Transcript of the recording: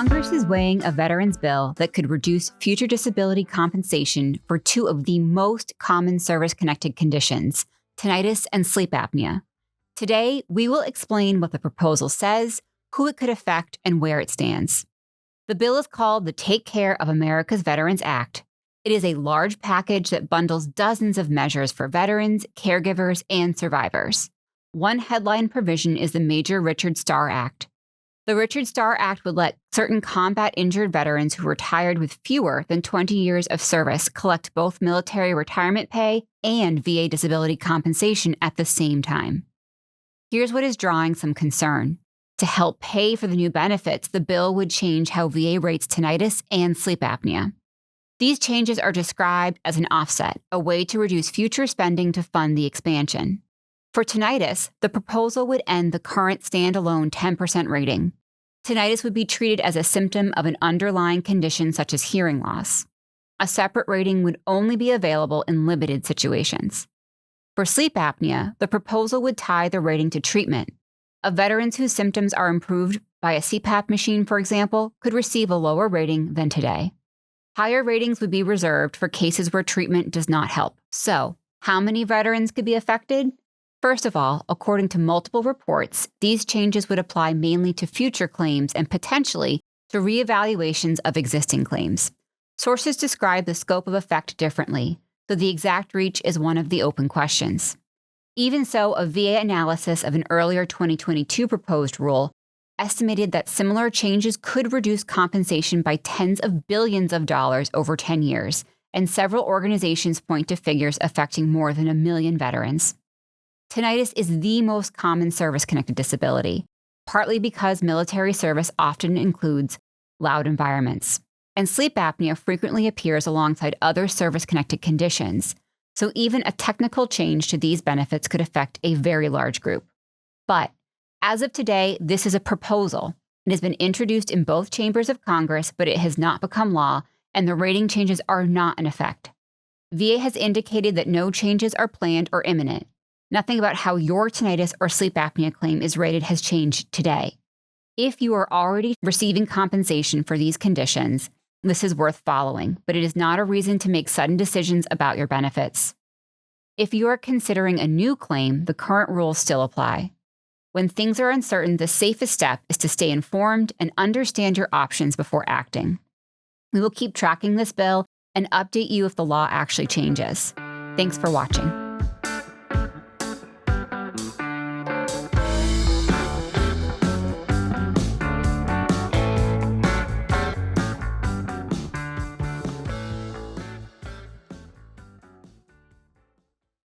Congress is weighing a veterans bill that could reduce future disability compensation for two of the most common service-connected conditions, tinnitus and sleep apnea. Today, we will explain what the proposal says, who it could affect, and where it stands. The bill is called the Take Care of America's Veterans Act. It is a large package that bundles dozens of measures for veterans, caregivers, and survivors. One headline provision is the Major Richard Starr Act. The Richard Starr Act would let certain combat-injured veterans who retired with fewer than 20 years of service collect both military retirement pay and VA disability compensation at the same time. Here's what is drawing some concern. To help pay for the new benefits, the bill would change how VA rates tinnitus and sleep apnea. These changes are described as an offset, a way to reduce future spending to fund the expansion. For tinnitus, the proposal would end the current standalone 10% rating. Tinnitus would be treated as a symptom of an underlying condition such as hearing loss. A separate rating would only be available in limited situations. For sleep apnea, the proposal would tie the rating to treatment. Veterans whose symptoms are improved by a CPAP machine, for example, could receive a lower rating than today. Higher ratings would be reserved for cases where treatment does not help. So, how many veterans could be affected? First of all, according to multiple reports, these changes would apply mainly to future claims and potentially to reevaluations of existing claims. Sources describe the scope of effect differently, so the exact reach is one of the open questions. Even so, a VA analysis of an earlier 2022 proposed rule estimated that similar changes could reduce compensation by tens of billions of dollars over 10 years, and several organizations point to figures affecting more than 1 million veterans. Tinnitus is the most common service-connected disability, partly because military service often includes loud environments, and sleep apnea frequently appears alongside other service-connected conditions, so even a technical change to these benefits could affect a very large group. But as of today, this is a proposal. It has been introduced in both chambers of Congress, but it has not become law, and the rating changes are not in effect. VA has indicated that no changes are planned or imminent. Nothing about how your tinnitus or sleep apnea claim is rated has changed today. If you are already receiving compensation for these conditions, this is worth following, but it is not a reason to make sudden decisions about your benefits. If you are considering a new claim, the current rules still apply. When things are uncertain, the safest step is to stay informed and understand your options before acting. We will keep tracking this bill and update you if the law actually changes. Thanks for watching.